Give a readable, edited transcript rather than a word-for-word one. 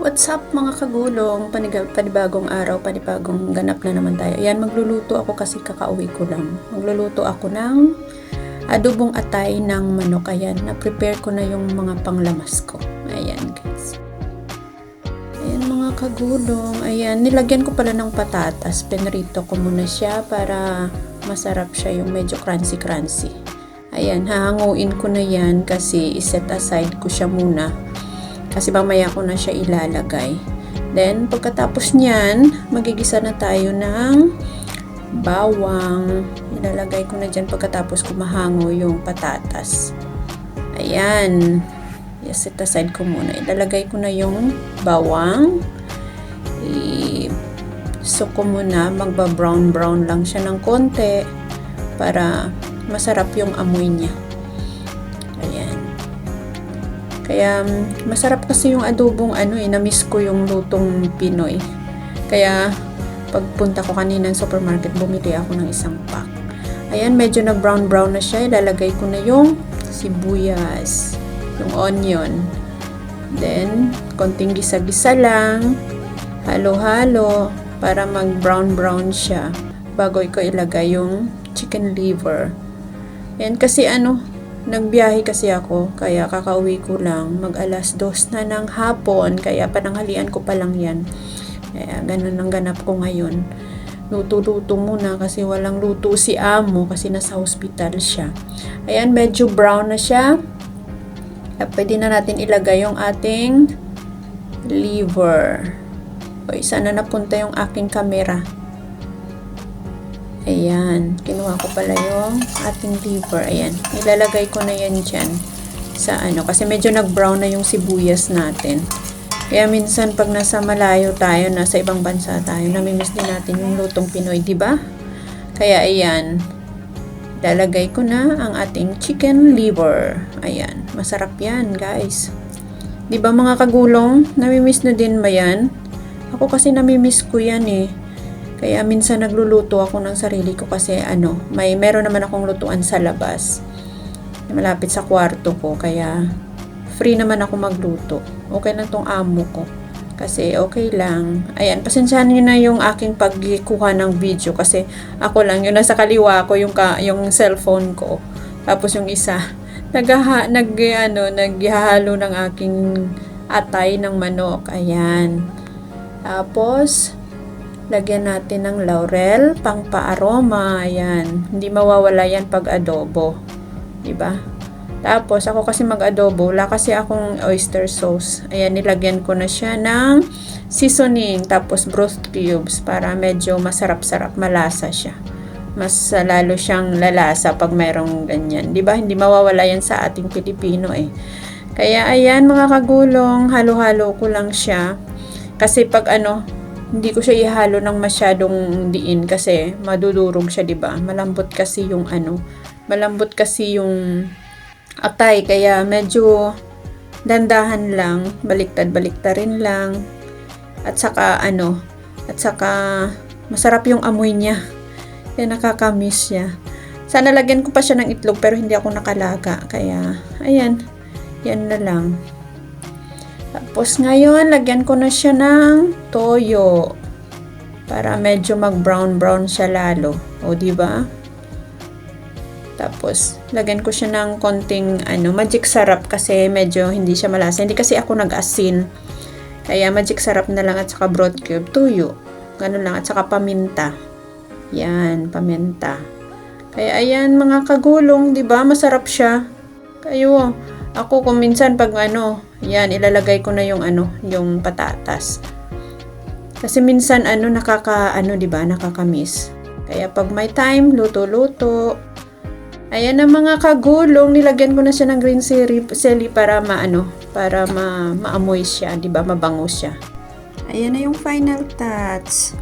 What's up mga kagulong? Panibagong araw, panibagong ganap na naman tayo. Ayan, magluluto ako kasi kakauwi ko lang. Magluluto ako ng adobong atay ng manok. Ayan, na-prepare ko na yung mga panglamas ko. Ayan guys. Ayan mga kagulong. Ayan, nilagyan ko pala ng patatas. Pinrito ko muna siya para masarap siya, yung medyo crunchy-crunchy. Ayan, hahanguin ko na yan kasi iset aside ko siya muna. Kasi mamaya ko na siya ilalagay. Then, pagkatapos niyan, magigisa na tayo ng bawang. Ilalagay ko na dyan pagkatapos ko mahango yung patatas. Ayan. Set aside ko muna. Ilalagay ko na yung bawang. So ko muna, magba-brown lang siya ng konti para masarap yung amoy niya. Ayan. Kaya masarap kasi yung adobong na-miss ko yung lutong Pinoy. Kaya pagpunta ko kanina sa supermarket, bumili ako ng isang pack. Ayan, medyo nag-brown na siya. Ilalagay ko na yung sibuyas, yung onion. Then, konting gisa-gisa lang. Halo-halo para mag-brown siya bago ko ilagay yung chicken liver. Ayan, kasi nagbiyahe kasi ako, kaya kakauwi ko lang, mag 2:00 na ng hapon, kaya pananghalian ko pa lang yan. Kaya ganun ang ganap ko ngayon. Luto-luto muna kasi walang luto si amo kasi nasa hospital siya. Ayan, medyo brown na siya. Kaya pwede na natin ilagay yung ating liver. O, isa na napunta yung aking camera. Ayan, kinuha ko pala yung ating liver. Ayan, ilalagay ko na yan dyan sa kasi medyo nag-brown na yung sibuyas natin. Kaya minsan pag nasa malayo tayo, nasa ibang bansa tayo, namimiss din natin yung lutong Pinoy, di ba? Kaya ayan, ilalagay ko na ang ating chicken liver. Ayan, masarap yan guys. Di ba mga kagulong, namimiss na din ba yan? Ako kasi namimiss ko yan eh. Kaya minsan nagluluto ako ng sarili ko kasi meron naman akong lutuan sa labas. Malapit sa kwarto ko, kaya free naman ako magluto. Okay lang tong amo ko. Kasi okay lang. Ayan, pasensyahan niyo na yung aking pagkuha ng video kasi ako lang yung nasa kaliwa ko yung cellphone ko. Tapos yung isa naghahalo ng aking atay ng manok. Ayan. Tapos lagyan natin ng laurel, pang pa-aroma. Ayan. Hindi mawawala yan pag adobo. Diba? Tapos, ako kasi mag-adobo, wala kasi akong oyster sauce. Ayan, nilagyan ko na siya ng seasoning, tapos broth cubes, para medyo masarap-sarap, malasa siya. Mas lalo siyang lalasa pag mayroong ganyan. Diba? Hindi mawawala yan sa ating Pilipino eh. Kaya, ayan mga kagulong, halo-halo ko lang siya. Kasi pag hindi ko siya ihalo ng masyadong diin kasi madudurog siya, 'di ba? Malambot kasi yung atay, kaya medyo dandahan lang, baliktad-baliktarin lang. At saka masarap yung amoy niya. Kaya nakakamiss siya. Sana lagyan ko pa siya ng itlog pero hindi ako nakalaga. Kaya ayan, yan na lang. Tapos ngayon, lagyan ko na siya ng toyo para medyo mag-brown siya lalo. O, di ba? Tapos, lagyan ko siya ng konting magic sarap kasi medyo hindi siya malasa. Hindi kasi ako nag-asin. Kaya magic sarap na lang at saka broth cube, tuyo. Ganun lang at saka paminta. Yan, paminta. Kaya ayan mga kagulong, di ba? Masarap siya. Kayo, ako kung minsan pag yan, ilalagay ko na yung yung patatas. Kasi minsan diba, nakakamiss. Kaya pag may time, luto-luto. Ayan na mga kagulong, nilagyan ko na siya ng green chili para maamoy siya, diba, mabango siya. Ayan na yung final touch.